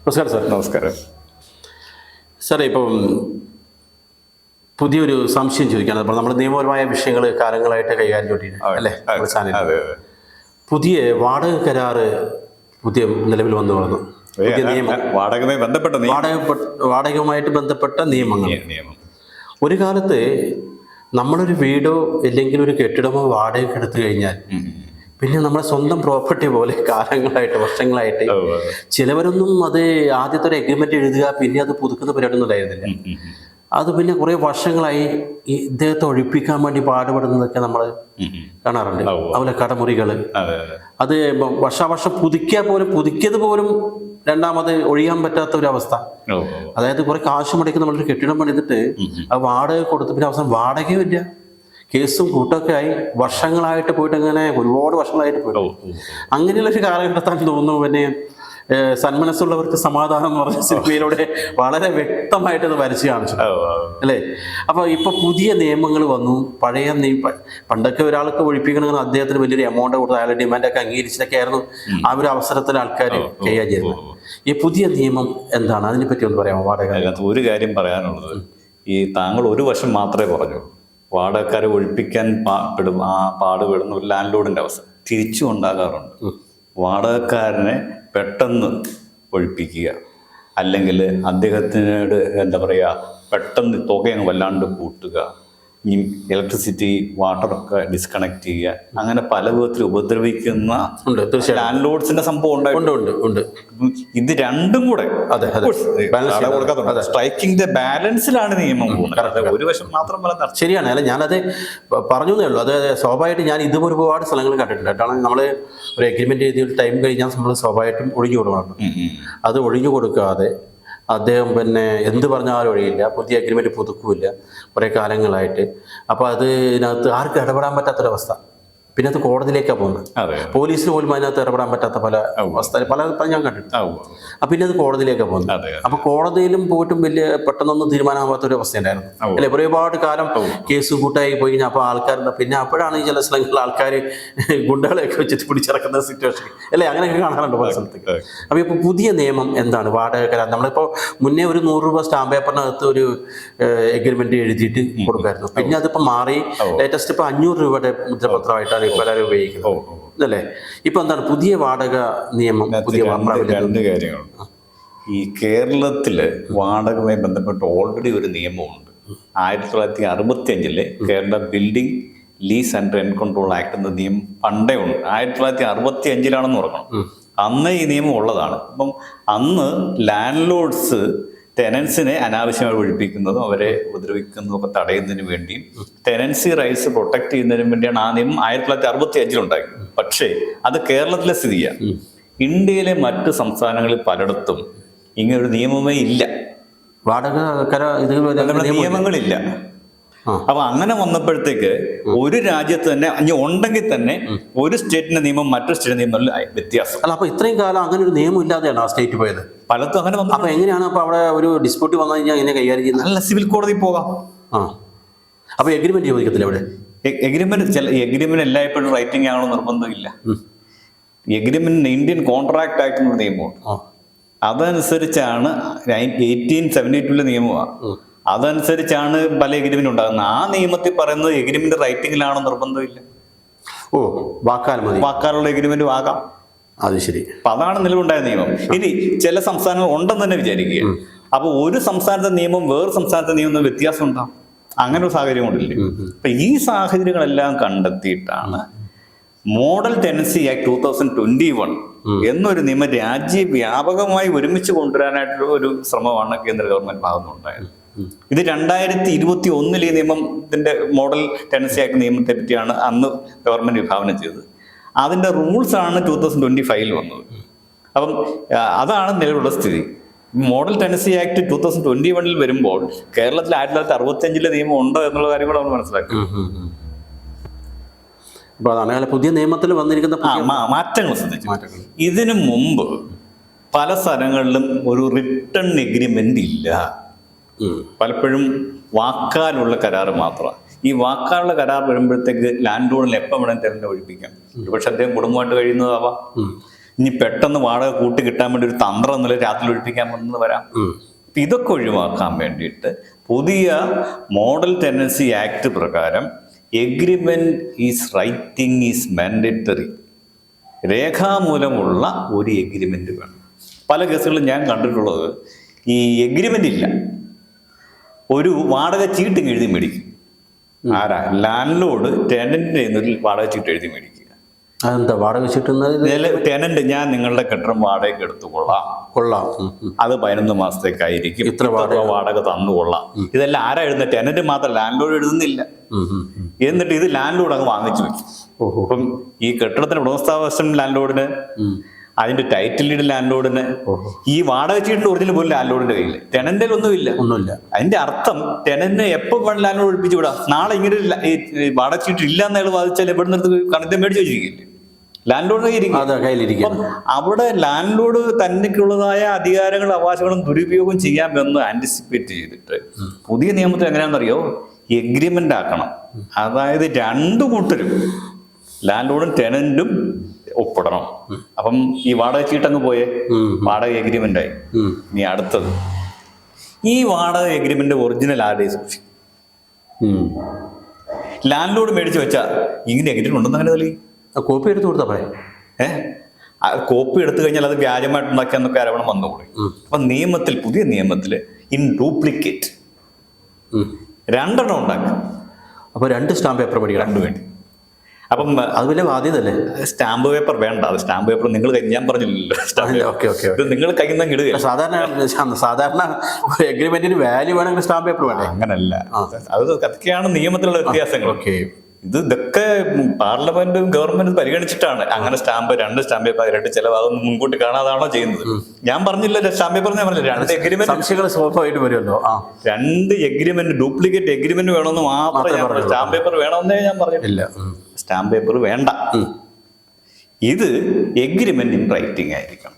നമസ്കാരം സാർ. നമസ്കാരം സാറേ, ഇപ്പം പുതിയൊരു സംശയം ചോദിക്കുകയാണ്. അപ്പോൾ നമ്മൾ നിയമപരമായ വിഷയങ്ങൾ കാലങ്ങളായിട്ട് കൈകാര്യം ചെയ്തിട്ടുണ്ട് അല്ലേ ചാനൽ. പുതിയ വാടക കരാറ് നിലവിൽ വന്നു. പുതിയ നിയമം, വാടകയുമായിട്ട് ബന്ധപ്പെട്ട നിയമങ്ങൾ. ഒരു കാലത്ത് നമ്മളൊരു വീടോ അല്ലെങ്കിൽ ഒരു കെട്ടിടമോ വാടകയ്ക്ക് എടുത്തു കഴിഞ്ഞാൽ പിന്നെ നമ്മുടെ സ്വന്തം പ്രോപ്പർട്ടി പോലെ കാലങ്ങളായിട്ട് വർഷങ്ങളായിട്ട് ചിലവരൊന്നും അത് ആദ്യത്തെ ഒരു എഗ്രിമെന്റ് എഴുതുക പിന്നെ അത് പുതുക്കുന്ന പരിപാടിയൊന്നും ഉണ്ടായിരുന്നില്ല. അത് പിന്നെ കുറേ വർഷങ്ങളായി ഇദ്ദേഹത്തെ ഒഴിപ്പിക്കാൻ വേണ്ടി പാടുപെടുന്നതൊക്കെ നമ്മൾ കാണാറുണ്ട്. അതുപോലെ കടമുറികൾ, അത് വർഷാവർഷം പുതുക്കിയത് പോലും രണ്ടാമത് ഒഴിയാൻ പറ്റാത്ത ഒരു അവസ്ഥ. അതായത് കുറെ കാശ് മുടക്കി നമ്മളൊരു കെട്ടിടം പണിതിട്ട് ആ വാടക കൊടുത്ത് പിന്നെ അവസാനം വാടകയും ഇല്ല, കേസും കൂട്ടൊക്കെ ആയി വർഷങ്ങളായിട്ട് പോയിട്ട് അങ്ങനെ ഒരുപാട് വർഷങ്ങളായിട്ട് പോയിട്ട് അങ്ങനെയുള്ളൊരു കാലഘട്ടത്താണ് തോന്നുന്നു. പിന്നെ സന്മനസ്സുള്ളവർക്ക് സമാധാനം എന്ന് പറഞ്ഞ സിനിമയിലൂടെ വളരെ വ്യക്തമായിട്ട് അത് വരച്ച് കാണിച്ചു അല്ലേ. അപ്പൊ ഇപ്പൊ പുതിയ നിയമങ്ങൾ വന്നു. പഴയ പണ്ടൊക്കെ ഒരാൾക്ക് ഒഴിപ്പിക്കണമെന്ന് അദ്ദേഹത്തിന് വലിയൊരു എമൗണ്ട് കൊടുത്ത് അയാളുടെ ഡിമാൻഡൊക്കെ അംഗീകരിച്ചതൊക്കെ ആയിരുന്നു ആ ഒരു അവസരത്തിൽ ആൾക്കാർ കൈകാര്യം ചെയ്യുന്നത്. ഈ പുതിയ നിയമം എന്താണ്, അതിനെപ്പറ്റി ഒന്ന് പറയാമോ? വാടക ഒരു കാര്യം പറയാനുള്ളത്, ഈ താങ്കൾ ഒരു വശം മാത്രമേ പറഞ്ഞു. വാടകക്കാരെ ഒഴിപ്പിക്കാൻ പാടുപെടുന്ന ഒരു ലാൻഡ് ലോഡിന്റെ അവസ്ഥ തിരിച്ചും ഉണ്ടാകാറുണ്ട്. വാടകക്കാരനെ പെട്ടെന്ന് ഒഴിപ്പിക്കുക, അല്ലെങ്കിൽ അദ്ദേഹത്തിനോട് എന്താ പറയുക, പെട്ടെന്ന് തുകയങ്ങ് വല്ലാണ്ട് കൂട്ടുക, ഈ ഇലക്ട്രിസിറ്റി വാട്ടറൊക്കെ ഡിസ്കണക്ട് ചെയ്യുക, അങ്ങനെ പല വിധത്തിൽ ഉപദ്രവിക്കുന്ന ലാൻഡ് ലോഡ്സിന്റെ സംഭവം ഉണ്ടായിട്ടുണ്ട്. ഇത് രണ്ടും കൂടെ സ്ട്രൈക്കിംഗ് ദ ബാലൻസിലാണ് നിയമം പോകുന്നത്. ഒരു വശം മാത്രം പോലെ ശരിയാണ്. അല്ല, ഞാനത് പറഞ്ഞേ ഉള്ളൂ. അത് സ്വാഭാവികമായിട്ട് ഞാൻ ഇതും ഒരുപാട് സ്ഥലങ്ങൾ കണ്ടിട്ടുണ്ട്. കാരണം നമ്മൾ ഒരു എഗ്രിമെന്റ് ചെയ്ത് ടൈം കഴിഞ്ഞാൽ നമ്മൾ സ്വാഭാവികമായിട്ടും ഒഴിഞ്ഞു കൊടുക്കണം. അത് ഒഴിഞ്ഞു കൊടുക്കാതെ അദ്ദേഹം പിന്നെ എന്ത് പറഞ്ഞാലും ഒഴിയില്ല, പുതിയ അഗ്രിമെന്റ് പുതുക്കില്ല കുറേ കാലങ്ങളായിട്ട്. അപ്പോൾ അതിനകത്ത് ആർക്കും ഇടപെടാൻ പറ്റാത്തൊരവസ്ഥ. പിന്നെ അത് കോടതിയിലേക്കാണ് പോകുന്നത്. പോലീസിന് പോലും അതിനകത്ത് ഇടപെടാൻ പറ്റാത്ത പല അവസ്ഥ ഞാൻ കണ്ടിട്ടുണ്ട്. പിന്നെ അത് കോടതിയിലേക്കാണ് പോകുന്നത്. അപ്പൊ കോടതിയിലും പോയിട്ടും വലിയ പെട്ടെന്നൊന്നും തീരുമാനമാകാത്ത ഒരു അവസ്ഥ ഉണ്ടായിരുന്നു അല്ലെ. ഒരുപാട് കാലം കേസ് കൂട്ടായി പോയി കഴിഞ്ഞാൽ അപ്പോൾ ആൾക്കാരുടെ പിന്നെ അപ്പോഴാണ് ചില സ്ഥലങ്ങളിൽ ആൾക്കാർ ഗുണ്ടകളെയൊക്കെ വെച്ചിട്ട് പിടിച്ചിറക്കുന്ന സിറ്റുവേഷൻ അല്ലെ. അങ്ങനെയൊക്കെ കാണാറുണ്ട് പല സ്ഥലത്തേക്ക്. അപ്പൊ ഇപ്പൊ പുതിയ നിയമം എന്താണ്? വാടക കരാർ നമ്മളിപ്പോ മുന്നേ ഒരു 100 രൂപ സ്റ്റാമ്പ് പേപ്പറിനകത്ത് ഒരു എഗ്രിമെന്റ് എഴുതിയിട്ട് കൊടുക്കായിരുന്നു. പിന്നെ അതിപ്പോ മാറി ലേറ്റസ്റ്റ് ഇപ്പൊ 500 രൂപയുടെ മുദ്രപത്രമായിട്ടാണ് പലരും ഉപയോഗിക്കുന്നത് അല്ലേ. ഇപ്പൊ എന്താണ് പുതിയ വാടക നിയമം? പുതിയ രണ്ട് കാര്യങ്ങളുണ്ട്. ഈ കേരളത്തില് വാടകയുമായി ബന്ധപ്പെട്ട് ഓൾറെഡി ഒരു നിയമമുണ്ട്. 1965 Kerala building lease and rent control act എന്ന നിയമം പണ്ടേ ഉണ്ട്. 1965 ഓർക്കണം. അന്ന് ഈ നിയമം ഉള്ളതാണ്. അപ്പം അന്ന് ലാൻഡ് ലോഡ്സ് ടെനൻസിനെ അനാവശ്യമായി ഒഴിപ്പിക്കുന്നതും അവരെ ഉപദ്രവിക്കുന്നതും ഒക്കെ തടയുന്നതിന് വേണ്ടിയും ടെനൻസി റൈറ്റ്സ് പ്രൊട്ടക്ട് ചെയ്യുന്നതിനും വേണ്ടിയാണ് ആ നിയമം 1965 ഉണ്ടായത്. പക്ഷേ അത് കേരളത്തിലെ സ്ഥിതിയാണ്. ഇന്ത്യയിലെ മറ്റ് സംസ്ഥാനങ്ങളിൽ പലയിടത്തും ഇങ്ങനൊരു നിയമമേ ഇല്ല. വാടക നിയമങ്ങളില്ല. അപ്പൊ അങ്ങനെ വന്നപ്പോഴത്തേക്ക് ഒരു രാജ്യത്ത് തന്നെ ഉണ്ടെങ്കിൽ തന്നെ ഒരു സ്റ്റേറ്റിന്റെ നിയമം മറ്റൊരു സ്റ്റേറ്റിന്റെ നിയമം വ്യത്യാസം. അല്ല, അപ്പൊ ഇത്രയും കാലം അങ്ങനെ ഒരു നിയമം ഇല്ലാതെയാണ് ആ സ്റ്റേറ്റ് പോയത്. പലത്തും അങ്ങനെ വന്നു. അപ്പൊ എങ്ങനെയാണ് അപ്പൊ അവിടെ ഒരു ഡിസ്പ്യൂട്ട് വന്നു കഴിഞ്ഞാൽ എങ്ങനെ കൈകാര്യം ചെയ്യുന്നത്? അല്ല, സിവിൽ കോടതി പോകാം. അപ്പൊ എഗ്രിമെന്റ് ചോദിക്കത്തില്ല അവിടെ? എഗ്രിമെന്റ് എല്ലായ്പ്പോഴും റൈറ്റിംഗ് ആണോ നിർബന്ധമില്ല. എഗ്രിമെന്റ് ഇന്ത്യൻ കോൺട്രാക്ട് ആക്ട് എന്നൊരു നിയമമുണ്ട്. അതനുസരിച്ചാണ് 1872 നിയമമാണ്. അതനുസരിച്ചാണ് പല എഗ്രിമെന്റ് ഉണ്ടാകുന്നത്. ആ നിയമത്തിൽ പറയുന്നത് എഗ്രിമെന്റ് റൈറ്റിംഗിലാണോ നിർബന്ധമില്ല. വാക്കാലുള്ള എഗ്രിമെന്റ് ആകാം. അത് ശരി. അപ്പൊ അതാണ് നിലവിലുണ്ടായ നിയമം. ഇനി ചില സംസ്ഥാനങ്ങൾ ഉണ്ടെന്ന് തന്നെ വിചാരിക്കുക. അപ്പൊ ഒരു സംസ്ഥാനത്തെ നിയമം വേറെ സംസ്ഥാനത്തെ നിയമം വ്യത്യാസം ഉണ്ടാവും. അങ്ങനെ ഒരു സാഹചര്യം കൊണ്ടില്ലേ. അപ്പൊ ഈ സാഹചര്യങ്ങളെല്ലാം കണ്ടെത്തിയിട്ടാണ് മോഡൽ ടെനൻസി ആക്ട് 2021 എന്നൊരു നിയമം രാജ്യവ്യാപകമായി ഒരുമിച്ച് കൊണ്ടുവരാനായിട്ടുള്ള ഒരു ശ്രമമാണ് കേന്ദ്ര ഗവൺമെന്റ് ഭാഗത്തുനിന്നുണ്ടായത്. ഇത് 2021 ഈ നിയമത്തിന്റെ മോഡൽ ടെനൻസി ആക്ട് നിയമത്തെ പറ്റിയാണ് അന്ന് ഗവൺമെന്റ് വിഭാവനം ചെയ്തത്. അതിന്റെ റൂൾസ് ആണ് 2025 വന്നത്. അപ്പം അതാണ് നിലവിലുള്ള സ്ഥിതി. മോഡൽ ടെനൻസി ആക്ട് 2021 വരുമ്പോൾ കേരളത്തിൽ 1965 നിയമം ഉണ്ടോ എന്നുള്ള കാര്യം കൂടെ നമ്മൾ മനസ്സിലാക്കി. പുതിയ നിയമത്തിൽ വന്നിരിക്കുന്ന മാറ്റങ്ങൾ ശ്രദ്ധിച്ചു. ഇതിനു മുമ്പ് പല സ്ഥലങ്ങളിലും ഒരു റിട്ടേൺ എഗ്രിമെന്റ് ഇല്ല. പലപ്പോഴും വാക്കാലുള്ള കരാറ് മാത്രമാണ്. ഈ വാക്കാലുള്ള കരാർ വരുമ്പോഴത്തേക്ക് ലാൻഡ് ലോഡിൽ എപ്പം വേണം തെരഞ്ഞെ ഒഴിപ്പിക്കാം. പക്ഷെ അദ്ദേഹം കുടുംബമായിട്ട് കഴിയുന്നതാവാം. ഇനി പെട്ടെന്ന് വാടക കൂട്ടി കിട്ടാൻ വേണ്ടി ഒരു തന്ത്രം എന്നുള്ള രാത്രി ഒഴിപ്പിക്കാൻ വന്നത് വരാം. ഇതൊക്കെ ഒഴിവാക്കാൻ വേണ്ടിയിട്ട് പുതിയ മോഡൽ ടെനൻസി ആക്ട് പ്രകാരം agreement is writing is mandatory. രേഖാമൂലമുള്ള ഒരു എഗ്രിമെന്റ് വേണം. പല കേസുകളിലും ഞാൻ കണ്ടിട്ടുള്ളത് ഈ എഗ്രിമെന്റ് ഇല്ല, ഒരു വാടക ചീട്ട് എഴുതി മേടിക്കും. ആരാ? ലാൻഡ് ലോഡ് ടെനന്റിന്റെ ഒരു വാടക ചീട്ട് എഴുതി മേടിക്കുക. അതെന്താ വാടക ചീട്ടുന്നത്? ടെനന്റ് ഞാൻ നിങ്ങളുടെ കെട്ടിടം വാടകയ്ക്ക് എടുത്തുകൊള്ളാം, അത് 11 മാസത്തേക്കായിരിക്കും, ഇത്ര വാടക തന്നുകൊള്ളാം. ഇതെല്ലാം ആരാ എഴുതുന്നത്? ടെനന്റ് മാത്രം, ലാൻഡ് ലോഡ് എഴുതുന്നില്ല. എന്നിട്ട് ഇത് ലാൻഡ് ലോഡ് അങ്ങ് വാങ്ങിച്ചു വെക്കും. അപ്പം ഈ കെട്ടിടത്തിന് ഉടമസ്ഥാവകാശം ലാൻഡ് ലോഡിന്, അതിന്റെ ടൈറ്റിൽ ഡീഡ് ലാൻഡ് ലോഡിന്, ഈ വാടക ചീട്ടിന്റെ ഒറിജിനൽ പോലും ലാൻഡ് ലോഡിന്റെ കയ്യിൽ, ടെനന്റിൽ ഒന്നുമില്ല. അതിന്റെ അർത്ഥം ടെനന്റിനെ എപ്പോൾ ലാൻഡ് ലോഡ് ഒഴിപ്പിച്ചു വിടാം. നാളെ ഇങ്ങനെ വാടക ചീട്ട് ഇല്ല എന്നയാൾ വാദിച്ചാൽ എവിടെ നിന്ന് കണത്തെ മേടിച്ച് വെച്ചിരിക്കില്ലേ? Land load കയ്യിലിരിക്കും. അവിടെ ലാൻഡ് ലോഡ് തനിക്കുള്ളതായ അധികാരങ്ങളും അവകാശങ്ങളും ദുരുപയോഗം ചെയ്യാമെന്ന് ആന്റിസിപ്പേറ്റ് ചെയ്തിട്ട് പുതിയ നിയമത്തിൽ എങ്ങനെയാണെന്നറിയോ? എഗ്രിമെന്റ് ആക്കണം. അതായത് രണ്ടു കൂട്ടരും, ലാൻഡ് ലോഡും ടെനന്റും ഒപ്പിടണം. അപ്പം ഈ വാടക ചീട്ടങ്ങ് പോയേ, വാടക എഗ്രിമെന്റ് ആയി. ഇനി അടുത്തത്, ഈ വാടക എഗ്രിമെന്റ് ഒറിജിനൽ ആരുടെ സൂക്ഷിക്കും? ലാൻഡ് ലോഡ് മേടിച്ച് വെച്ചാൽ ഇങ്ങനെ എഗ്രിമെന്റ് ഉണ്ടെന്ന് അങ്ങനെ തെളിയും. കോപ്പി എടുത്ത് കൊടുത്താ പറയാം. കോപ്പി എടുത്തു കഴിഞ്ഞാൽ അത് വ്യാജമായിട്ട് ഉണ്ടാക്കിയെന്നൊക്കെ ആരോപണം വന്നുകൂടി. അപ്പൊ നിയമത്തിൽ, പുതിയ നിയമത്തിൽ ഇൻ ഡ്യൂപ്ലിക്കേറ്റ് 2 ഉണ്ടാക്കാം. അപ്പൊ 2 സ്റ്റാമ്പ് പേപ്പർ മേടിക്കണം. 2 വേണ്ടി. അപ്പം അത് വലിയ ബാധ്യതല്ലേ? സ്റ്റാമ്പ് പേപ്പർ വേണ്ട. അത് സ്റ്റാമ്പ് പേപ്പർ നിങ്ങൾ ഞാൻ പറഞ്ഞില്ലല്ലോ, നിങ്ങൾ കയ്യിൽ നിന്ന് ഇടുക. സാധാരണ എഗ്രിമെന്റിന് വാല്യൂ വേണമെങ്കിൽ സ്റ്റാമ്പ് പേപ്പർ വേണ്ട. അങ്ങനല്ല, അതൊക്കെയാണ് നിയമത്തിലുള്ള വ്യത്യാസങ്ങൾ. ഇതൊക്കെ പാർലമെന്റും ഗവൺമെന്റും പരിഗണിച്ചിട്ടാണ് അങ്ങനെ 2 സ്റ്റാമ്പ് പേപ്പർ ആയിട്ട് ചിലവാകുന്ന മുൻകൂട്ടി കാണാതാണോ ചെയ്യുന്നത്. ഞാൻ പറഞ്ഞില്ല സ്റ്റാമ്പ് പേപ്പർ, ഞാൻ പറഞ്ഞില്ല 2 എഗ്രിമെന്റ് സംശയങ്ങൾ സ്വാഭാവികമായിട്ട് വരുമല്ലോ. 2 എഗ്രിമെന്റ്, ഡ്യൂപ്ലിക്കേറ്റ് എഗ്രിമെന്റ് വേണമെന്ന് മാത്രമേ, സ്റ്റാമ്പ് പേപ്പർ വേണമെന്നേ ഞാൻ പറഞ്ഞിട്ടില്ല. സ്റ്റാമ്പ് പേപ്പർ വേണ്ട. ഇത് എഗ്രിമെന്റ് ഇൻ റൈറ്റിംഗ് ആയിരിക്കണം.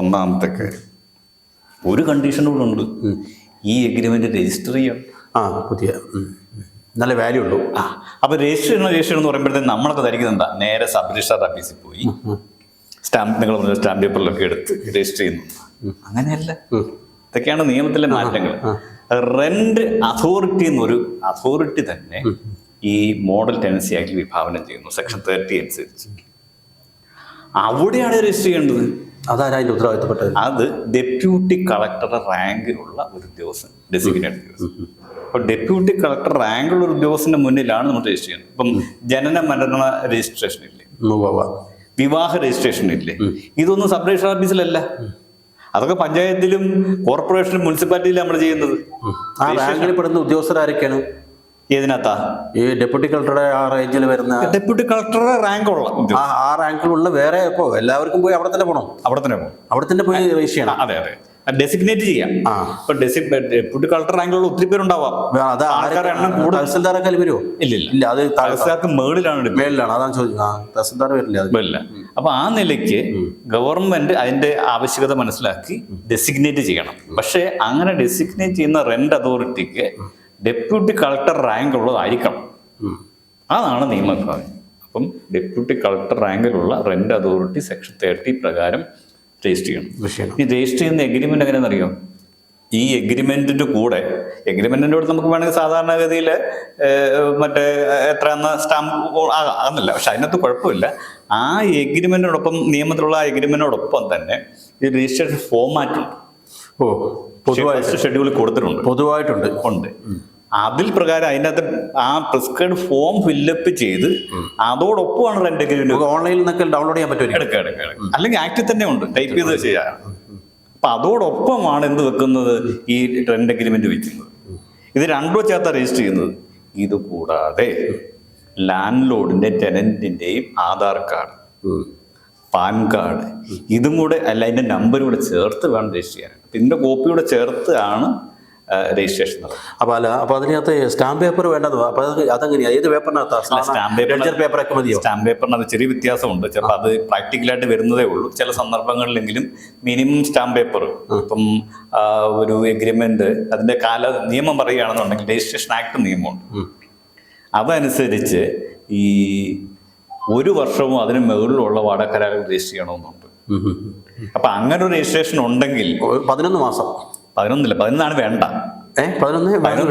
ഒന്നാമത്തെ കാര്യം. ഒരു കണ്ടീഷൻ കൂടെ ഉണ്ട്, ഈ എഗ്രിമെന്റ് രജിസ്റ്റർ ചെയ്യണം. പുതിയ നല്ല വാല്യൂ ഉള്ളൂ. അപ്പൊ രജിസ്റ്റർ എന്ന് പറയുമ്പോഴത്തേക്ക് നമ്മളൊക്കെ ധരിക്കുന്നത് എന്താ? നേരെ സബ് രജിസ്ട്രാർ ഓഫീസിൽ പോയി സ്റ്റാമ്പ്, നിങ്ങൾ പറഞ്ഞ സ്റ്റാമ്പ് പേപ്പറിലൊക്കെ എടുത്ത് രജിസ്റ്റർ ചെയ്യുന്നു. അങ്ങനെയല്ല. ഇതൊക്കെയാണ് നിയമത്തിലെ മാറ്റങ്ങൾ. റെന്റ് അതോറിറ്റി എന്നൊരു അതോറിറ്റി തന്നെ ഈ മോഡൽ ടെനൻസി ആക്ട് വിഭാവനം ചെയ്യുന്നു, സെക്ഷൻ 30 അനുസരിച്ച്. അവിടെയാണ് രജിസ്റ്റർ ചെയ്യേണ്ടത്. അതാരാ അതിന്റെ ഉത്തരവാദിത്തപ്പെട്ടത്? അത് ഡെപ്യൂട്ടി കളക്ടറുടെ റാങ്കിലുള്ള ഒരു ഉദ്യോഗസ്ഥൻ, ഡെസിഗ്നേറ്റഡ് ഉദ്യോഗസ്ഥൻ. അപ്പൊ ഡെപ്യൂട്ടി കളക്ടർ റാങ്കുള്ള ഒരു ഉദ്യോഗസ്ഥന്റെ മുന്നിലാണ് നമ്മൾ രജിസ്റ്റർ ചെയ്യുന്നത്. ഇപ്പം ജനന മരണ രജിസ്ട്രേഷൻ ഇല്ലേ, വിവാഹ രജിസ്ട്രേഷൻ ഇല്ലേ, ഇതൊന്നും സബ് രജിസ്ട്രാർ ഓഫീസിലല്ല. അതൊക്കെ പഞ്ചായത്തിലും കോർപ്പറേഷനും മുനിസിപ്പാലിറ്റിയിലും നമ്മൾ ചെയ്യുന്നത്. ആ റാങ്കിൽ പെടുന്ന ഉദ്യോഗസ്ഥരാരൊക്കെയാണ്? ഏതിനകത്താ? ഈ ഡെപ്യൂട്ടി കളക്ടറുടെ ആ റേഞ്ചിൽ വരുന്ന, ഡെപ്യൂട്ടി കളക്ടറുടെ റാങ്കുള്ള, ആ റാങ്കിലുള്ള വേറെ ഇപ്പോ എല്ലാവർക്കും പോയി അവിടെ തന്നെ പോകണം. അവിടെ തന്നെ പോയി രജിസ്റ്റർ ചെയ്യണം. അതെ, ഡെസിഗ്നേറ്റ് ചെയ്യാം. ഇപ്പൊ ഡെപ്യൂട്ടി കളക്ടർ റാങ്കിലുള്ള ഒത്തിരി പേരുണ്ടാവാം. എണ്ണം കൂടുതൽ. തഹസിൽദാരൊക്കെ വരുമോ? ഇല്ല, അത് തഹസിൽദാർക്ക് മേളിലാണ്. അതാണ് ചോദിക്കുന്നത്. തഹസിൽദാർ വരില്ല. അപ്പൊ ആ നിലയ്ക്ക് ഗവൺമെന്റ് അതിന്റെ ആവശ്യകത മനസ്സിലാക്കി ഡെസിഗ്നേറ്റ് ചെയ്യണം. പക്ഷെ അങ്ങനെ ഡെസിഗ്നേറ്റ് ചെയ്യുന്ന റെന്റ് അതോറിറ്റിക്ക് ഡെപ്യൂട്ടി കളക്ടർ റാങ്ക് ഉള്ളതായിരിക്കണം. അതാണ് നിയമവിഭാഗം. അപ്പം ഡെപ്യൂട്ടി കളക്ടർ റാങ്കിലുള്ള റെന്റ് അതോറിറ്റി സെക്ഷൻ 30 പ്രകാരം രജിസ്റ്റർ ചെയ്യണം. ഈ രജിസ്റ്റർ ചെയ്യുന്ന എഗ്രിമെന്റ് എങ്ങനെയാണെന്ന് അറിയോ? ഈ എഗ്രിമെന്റിന്റെ കൂടെ, എഗ്രിമെന്റിന്റെ കൂടെ നമുക്ക് വേണമെങ്കിൽ സാധാരണഗതിയിൽ മറ്റേ എത്രയെന്ന സ്റ്റാമ്പ് ആകുന്നില്ല. പക്ഷെ അതിനകത്ത് കുഴപ്പമില്ല. ആ എഗ്രിമെന്റിനോടൊപ്പം, നിയമത്തിലുള്ള എഗ്രിമെന്റിനോടൊപ്പം തന്നെ ഈ രജിസ്ട്രേഷൻ ഫോമാറ്റ് ഷെഡ്യൂളിൽ കൊടുത്തിട്ടുണ്ട്, പൊതുവായിട്ടുണ്ട്. അതിൽ പ്രകാരം അതിനകത്ത് ആ പ്രിസ്ക്രൈബ് ഫോം ഫില്ലപ്പ് ചെയ്ത് അതോടൊപ്പമാണ് റെന്റ് എഗ്രിമെന്റ്. ഓൺലൈനിൽ നിന്നൊക്കെ ഡൗൺലോഡ് ചെയ്യാൻ പറ്റും, എടുക്കാം. അല്ലെങ്കിൽ ആക്ടിൽ തന്നെ ഉണ്ട്, ടൈപ്പ് ചെയ്ത് ചെയ്യാം. അപ്പൊ അതോടൊപ്പമാണ് എന്ത് വെക്കുന്നത്? ഈ റെന്റ് എഗ്രിമെന്റ് വെക്കുന്നത്. ഇത് 2 ചേർത്താ രജിസ്റ്റർ ചെയ്യുന്നത്. ഇത് കൂടാതെ ലാൻഡ് ലോഡിന്റെ, ടെനന്റിന്റെയും ആധാർ കാർഡ്, പാൻ കാർഡ്, ഇതും കൂടെ അല്ല, അതിന്റെ നമ്പർ കൂടെ ചേർത്ത് വേണം രജിസ്റ്റർ ചെയ്യാൻ. ഇതിന്റെ കോപ്പിയൂടെ ചേർത്ത് ആണ് രജിസ്ട്രേഷൻ. അപ്പൊ അതിനകത്ത് സ്റ്റാമ്പ് പേപ്പർ വേണ്ടത്. അപ്പൊ അതെങ്ങനെയാ? ഏത് പേപ്പറിനകത്ത്? സ്റ്റാമ്പ് പേപ്പറിനകത്ത് ചെറിയ വ്യത്യാസമുണ്ട്. ചിലപ്പോൾ അത് പ്രാക്ടിക്കലായിട്ട് വരുന്നതേ ഉള്ളൂ. ചില സന്ദർഭങ്ങളിലെങ്കിലും മിനിമം സ്റ്റാമ്പ് പേപ്പർ, ഇപ്പം ഒരു എഗ്രിമെന്റ് അതിന്റെ നിയമം പറയുകയാണെന്നുണ്ടെങ്കിൽ രജിസ്ട്രേഷൻ ആക്ട് നിയമമുണ്ട്. അതനുസരിച്ച് ഈ 1 വർഷവും അതിന് മുകളിലുള്ള വാടക കരാറുകൾ രജിസ്റ്റർ ചെയ്യണമെന്നുണ്ട്. അപ്പൊ അങ്ങനെ ഒരു രജിസ്ട്രേഷൻ ഉണ്ടെങ്കിൽ 11 മാസം 11 വേണ്ട. 11 വേണ്ട.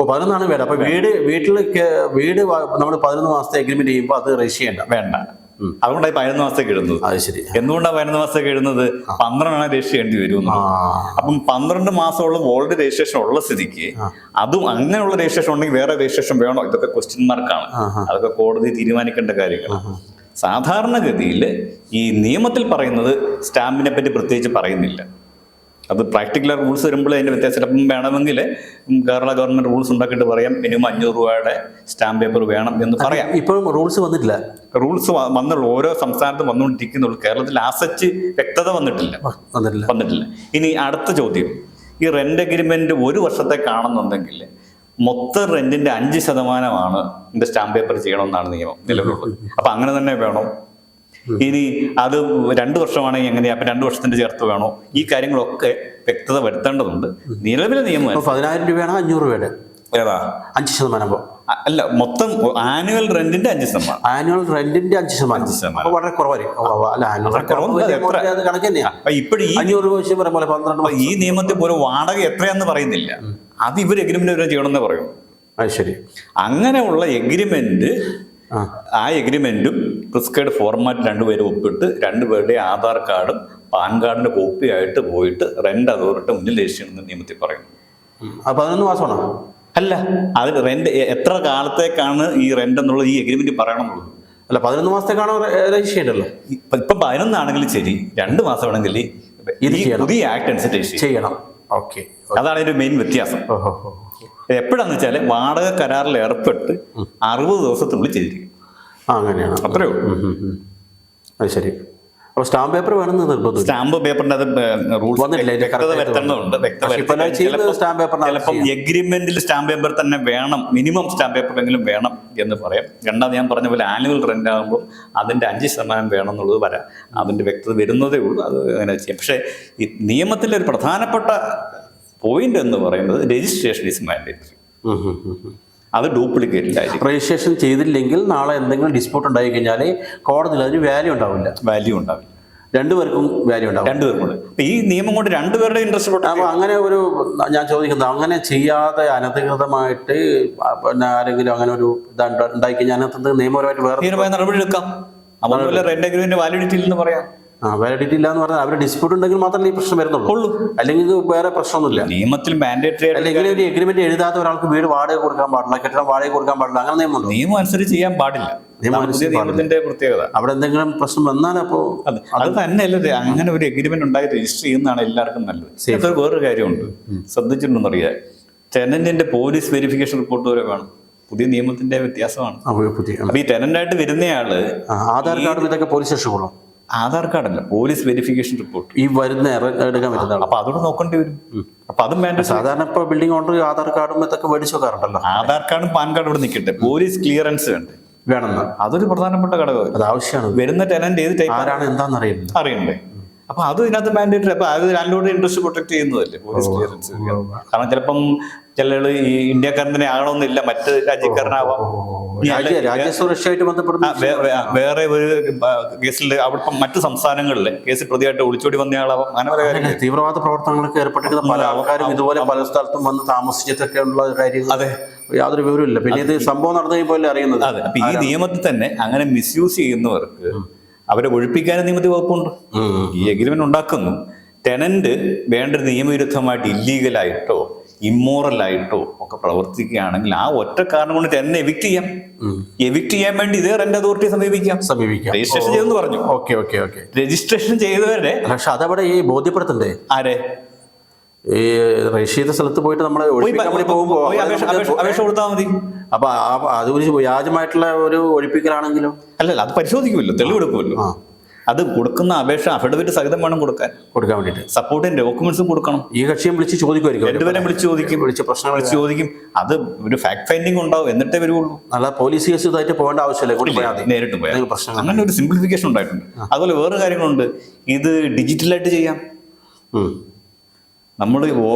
11 വേണ്ട. അപ്പൊ വീട് നമ്മൾ 11 മാസത്തെ എഗ്രിമെന്റ് ചെയ്യുമ്പോൾ അത് രജിസ്റ്റർ ചെയ്യണ്ട, വേണ്ട. അതുകൊണ്ടാണ് 11 മാസത്തേക്ക് ഇടുന്നത്. അത് ശരി. എന്തുകൊണ്ടാണ് 11 മാസത്തേക്ക് ഇടുന്നത്? 12 രജിസ്റ്റർ ചെയ്യേണ്ടി വരും. അപ്പം 12 മാസമുള്ള ഓൾറെഡി രജിസ്ട്രേഷൻ ഉള്ള സ്ഥിതിക്ക് അതും അങ്ങനെയുള്ള രജിസ്ട്രേഷൻ ഉണ്ടെങ്കിൽ വേറെ രജിസ്ട്രേഷൻ വേണോ? ഇതൊക്കെ ക്വസ്റ്റ്യൻ മാർക്കാണ്. അതൊക്കെ കോടതി തീരുമാനിക്കേണ്ട കാര്യങ്ങളാണ്. സാധാരണഗതിയിൽ ഈ നിയമത്തിൽ പറയുന്നത് സ്റ്റാമ്പിനെ പറ്റി പ്രത്യേകിച്ച് പറയുന്നില്ല. അത് പ്രാക്ടിക്കൽ റൂൾസ് വരുമ്പോൾ അതിന്റെ വ്യത്യാസം. ചിലപ്പം വേണമെങ്കിൽ കേരള ഗവൺമെന്റ് റൂൾസ് ഉണ്ടാക്കിയിട്ട് പറയാം മിനിമം 500 രൂപയുടെ സ്റ്റാമ്പ് പേപ്പർ വേണം എന്ന് പറയാം. ഇപ്പോഴും റൂൾസ് വന്നിട്ടില്ല. റൂൾസ് വന്നുള്ളൂ, ഓരോ സംസ്ഥാനത്തും വന്നുകൊണ്ടിരിക്കുന്നുള്ളൂ. കേരളത്തിൽ ആസച്ച് വ്യക്തത വന്നിട്ടില്ല. ഇനി അടുത്ത ചോദ്യം, ഈ റെന്റ് അഗ്രിമെന്റ് 1 വർഷത്തേക്കാണെന്നുണ്ടെങ്കിൽ മൊത്തം റെന്റിന്റെ 5% ഇതിന്റെ സ്റ്റാമ്പ് പേപ്പർ ചെയ്യണമെന്നാണ് നിയമം നിലവിലുള്ളത്. അപ്പൊ അങ്ങനെ തന്നെ വേണോ? ഇനി അത് 2 വർഷമാണെങ്കിൽ എങ്ങനെയാ? അപ്പൊ 2 വർഷത്തിന്റെ ചേർത്ത് വേണോ? ഈ കാര്യങ്ങളൊക്കെ വ്യക്തത വരുത്തേണ്ടതുണ്ട്. നിലവിലെ നിയമം 10,000 രൂപയാണ് 500 രൂപയുടെ ഏതാ 5%. അല്ല, മൊത്തം ആനുവൽ റെന്റിന്റെ 5%. ആനുവൽ റെന്റിന്റെ 5%. വളരെ കുറവായിരിക്കും. ഈ നിയമത്തിൽ പോലും വാടക എത്രയാന്ന് പറയുന്നില്ല. അത് ഇവർ എഗ്രിമെന്റ് വരെ ചെയ്യണമെന്ന് പറയും. ശരി. അങ്ങനെയുള്ള എഗ്രിമെന്റ്, ആ എഗ്രിമെന്റും പ്രിസ്ക്രൈബ്ഡ് ഫോർമാറ്റ് 2 പേരും ഒപ്പിട്ട് 2 പേരുടെ ആധാർ കാർഡും പാൻ കാർഡിന്റെ കോപ്പി ആയിട്ട് പോയിട്ട് റെന്റ് അതോറിറ്റി മുന്നിൽ രജിസ്റ്റർ ചെയ്യുന്ന നിയമത്തിൽ പറയുന്നു. 11 മാസമാണോ? അല്ല, അതിന് റെന്റ് എത്ര കാലത്തേക്കാണ് ഈ റെന്റ് എന്നുള്ളത് ഈ എഗ്രിമെന്റ് പറയണമെന്നുള്ളത്. അല്ല, 11 മാസത്തേക്കാണോ രജിസ്റ്റർ ചെയ്യണ്ടല്ലോ? ഇപ്പൊ 11 ആണെങ്കിലും ശരി, 2 മാസം വേണമെങ്കിൽ പുതിയ ആക്ട് അനുസരിച്ച് ചെയ്യണം. ഓക്കെ, അതാണ് ഇതിന്റെ മെയിൻ വ്യത്യാസം. എപ്പോഴാന്ന് വെച്ചാല് വാടക കരാറിൽ ഏർപ്പെട്ട് 60 ദിവസത്തിനുള്ളിൽ ചെയ്തിരിക്കും. അങ്ങനെയാണ്. അത്രയോ? അത് ശരി. അപ്പൊ സ്റ്റാമ്പ് പേപ്പർ വേണമെന്ന് നിർബന്ധം. സ്റ്റാമ്പ് പേപ്പറിന്റെ അത് വ്യക്തത വരുത്തേണ്ടതുണ്ട്. ചിലപ്പം എഗ്രിമെന്റിൽ സ്റ്റാമ്പ് പേപ്പർ തന്നെ വേണം, മിനിമം സ്റ്റാമ്പ് പേപ്പറെങ്കിലും വേണം എന്ന് പറയാം. രണ്ടാമത് ഞാൻ പറഞ്ഞ പോലെ ആനുവൽ റെന്റ് ആകുമ്പോൾ അതിന്റെ 5% വേണം എന്നുള്ളത് വരാം. അതിന്റെ വ്യക്തത വരുന്നതേ ഉള്ളൂ. അത് അങ്ങനെ ചെയ്യാം. പക്ഷേ ഈ നിയമത്തിലെ ഒരു പ്രധാനപ്പെട്ട പോയിന്റ് എന്ന് പറയുന്നത് രജിസ്ട്രേഷൻ ഈസ് മാൻഡേറ്ററി. അത് ഡ്യൂപ്ലിക്കേറ്റിലായിരിക്കും. രജിസ്ട്രേഷൻ ചെയ്തില്ലെങ്കിൽ നാളെ എന്തെങ്കിലും ഡിസ്പ്യൂട്ട് ഉണ്ടായി കഴിഞ്ഞാൽ കോടതിയിൽ അതിന് വാല്യൂ ഉണ്ടാവില്ല. രണ്ടുപേർക്കും വാല്യൂ ഉണ്ടാവും. രണ്ടുപേർക്കും. ഈ നിയമം കൊണ്ട് 2 പേരുടെ ഇൻട്രസ്റ്റ്. അപ്പോൾ അങ്ങനെ ഒരു ഞാൻ ചോദിക്കുന്നത്, അങ്ങനെ ചെയ്യാതെ അനധികൃതമായിട്ട് പിന്നെ ആരെങ്കിലും അങ്ങനെ ഒരു ഉണ്ടായി കഴിഞ്ഞാൽ അതിനകത്ത് നിയമപരമായിട്ട് വേറെ നടപടി എടുക്കാം. അതുപോലെ റെന്റ് അഗ്രിമെന്റ് വാലിഡിറ്റി ഇല്ലെന്ന് പറയാം. വാലിഡിറ്റി ഇല്ല എന്ന് പറഞ്ഞാൽ അവർ ഡിസ്പ്യൂട്ട് ഉണ്ടെങ്കിൽ മാത്രമേ ഈ പ്രശ്നം വരുന്നുള്ളൂ. അല്ലെങ്കിൽ വേറെ പ്രശ്നമൊന്നുമില്ല. നിയമത്തിൽ മാൻഡേറ്ററി അല്ലെങ്കിൽ ഒരു എഗ്രിമെന്റ് എഴുതാത്ത ഒരാൾക്ക് വീട് വാടക കൊടുക്കാൻ പാടില്ല, കെട്ടിടം വാടക കൊടുക്കാൻ പാടില്ല, അങ്ങനെ നിയമമുണ്ട്. നിയമം അനുസരിച്ച് ചെയ്യാൻ പാടില്ല. നിയമത്തിന്റെ പ്രത്യേകത. അവിടെ എന്തെങ്കിലും പ്രശ്നം വന്നാൽ അപ്പോൾ അത് തന്നെയല്ലേ അങ്ങനെ ഒരു എഗ്രിമെന്റ് ഉണ്ടായി രജിസ്റ്റർ ചെയ്യുന്നതാണ് എല്ലാവർക്കും നല്ലത്. വേറൊരു കാര്യമുണ്ട്, ശ്രദ്ധിച്ചിട്ടുണ്ടെന്നറിയാം. ടെനന്റിന്റെ പോലീസ് വെരിഫിക്കേഷൻ റിപ്പോർട്ട് വരെ വേണം. പുതിയ നിയമത്തിന്റെ വ്യത്യാസമാണ്. അപ്പൊ ഈ ടെനന്റായിട്ട് വരുന്നയാള് ആധാർ കാർഡ് ഇതൊക്കെ പോലീസ് സ്റ്റേഷൻ പോകണം. ആധാർ കാർഡല്ല, പോലീസ് വെരിഫിക്കേഷൻ റിപ്പോർട്ട്. ഈ വരുന്ന എടുക്കാൻ പറ്റുന്നതാണ്. അപ്പൊ അതോട് നോക്കേണ്ടി വരും. അപ്പൊ അതും വേണ്ട. സാധാരണ ഇപ്പൊ ബിൽഡിംഗ് ഓണർ ആധാർ കാർഡും ഇതൊക്കെ മേടിച്ചു വെക്കാറുണ്ടല്ലോ. ആധാർ കാർഡും പാൻ കാർഡും ഇവിടെ നിൽക്കട്ടെ, പോലീസ് ക്ലിയറൻസ് വേണമെന്ന്. അതൊരു പ്രധാനപ്പെട്ട ഘടകം. അത് ആവശ്യമാണ്. വരുന്ന ടെനന്റ് ഏത് ടൈപ്പ് ആരാണ് എന്താണെന്ന് അറിയണ്ടേ. അപ്പൊ അത് ഇതിനകത്ത് മാൻഡേറ്ററി. അപ്പൊ അത് ലാൻഡ്ലോഡ് ഇൻട്രസ്റ്റ് പ്രൊട്ടക്ട് ചെയ്യുന്നതല്ലേ പോലീസ് ക്ലിയറൻസ്. കാരണം ചിലപ്പം ചിലള് ഈ ഇന്ത്യക്കാരനെ ആകണമെന്നില്ല, മറ്റ് രാജ്യക്കാരനാവാം. രാജ്യസുരക്ഷയായിട്ട് ബന്ധപ്പെടുന്ന വേറെ ഒരു കേസിൽ അവിടെ മറ്റു സംസ്ഥാനങ്ങളിലെ കേസിൽ പ്രതിയായിട്ട് ഒളിച്ചോടി വന്നയാളാവാം. അങ്ങനെ തീവ്രവാദ പ്രവർത്തനങ്ങൾക്ക് ഏർപ്പെട്ടിരിക്കുന്ന പല ആൾക്കാരും ഇതുപോലെ പല സ്ഥലത്തും വന്ന് താമസിച്ചിട്ടൊക്കെ ഉള്ള കാര്യങ്ങൾ. അതെ, യാതൊരു വിവരമില്ല. പിന്നെ ഇത് സംഭവം നടന്നു കഴിയുമ്പോൾ അറിയുന്നത്. അതെ. അപ്പൊ ഈ നിയമത്തിൽ തന്നെ അങ്ങനെ മിസ്യൂസ് ചെയ്യുന്നവർക്ക് അവരെ ഒഴിപ്പിക്കാനും നിയമത്തിൽ വകുപ്പുണ്ട്. ഈ എഗ്രിമെന്റ് ഉണ്ടാക്കുന്നു. ടെനന്റ് വേണ്ട നിയമവിരുദ്ധമായിട്ട് ഇല്ലീഗലായിട്ടോ ഇമ്മോറലായിട്ടോ ഒക്കെ പ്രവർത്തിക്കുകയാണെങ്കിൽ ആ ഒറ്റ കാരണം കൊണ്ട് ടെനന്റ് എവിക്ട് ചെയ്യാം. എവിക്ട് ചെയ്യാൻ വേണ്ടി ഇതേ റെന്റ് അതോറിറ്റിയെ സമീപിക്കാം. രജിസ്ട്രേഷൻ ചെയ്തെന്ന് പറഞ്ഞു. രജിസ്ട്രേഷൻ ചെയ്തവരെ പക്ഷെ അതവിടെ ഈ ബോധ്യപ്പെടുത്തണ്ടേ? ആരെ? ഈ രജിസ്റ്റർ ചെയ്ത സ്ഥലത്ത് പോയിട്ട് നമ്മൾ പോകുമ്പോൾ അപേക്ഷ കൊടുത്താൽ മതി. അപ്പൊ അത് ഒരു വ്യാജമായിട്ടുള്ള ഒരു ഒഴിപ്പിക്കലാണെങ്കിലും അല്ലല്ല, അത് പരിശോധിക്കുമല്ലോ, തെളിവെടുക്കുമല്ലോ. അത് കൊടുക്കുന്ന അപേക്ഷ അഫിഡവിറ്റ് സഹിതം വേണം കൊടുക്കാൻ വേണ്ടിയിട്ട്. സപ്പോർട്ടിങ് ഡോക്യുമെന്റ്സും കൊടുക്കണം. ഈ കക്ഷിയും വിളിച്ച് ചോദിക്കുമായിരിക്കും. രണ്ടുപേരും വിളിച്ച് പ്രശ്നങ്ങൾ ചോദിക്കും. അത് ഒരു ഫാക്ട് ഫൈൻഡിങ് ഉണ്ടാവും, എന്നിട്ടേ വരുള്ളൂ. നല്ല പോലീസ് കേസ് ഇതായിട്ട് പോകേണ്ട ആവശ്യമില്ല, നേരിട്ട് പോയാൽ പ്രശ്നം. അങ്ങനെ ഒരു സിംപ്ലിഫിക്കേഷൻ ഉണ്ടായിട്ടുണ്ട്. അതുപോലെ വേറെ കാര്യങ്ങളുണ്ട്. ഇത് ഡിജിറ്റലായിട്ട് ചെയ്യാം. നമ്മൾ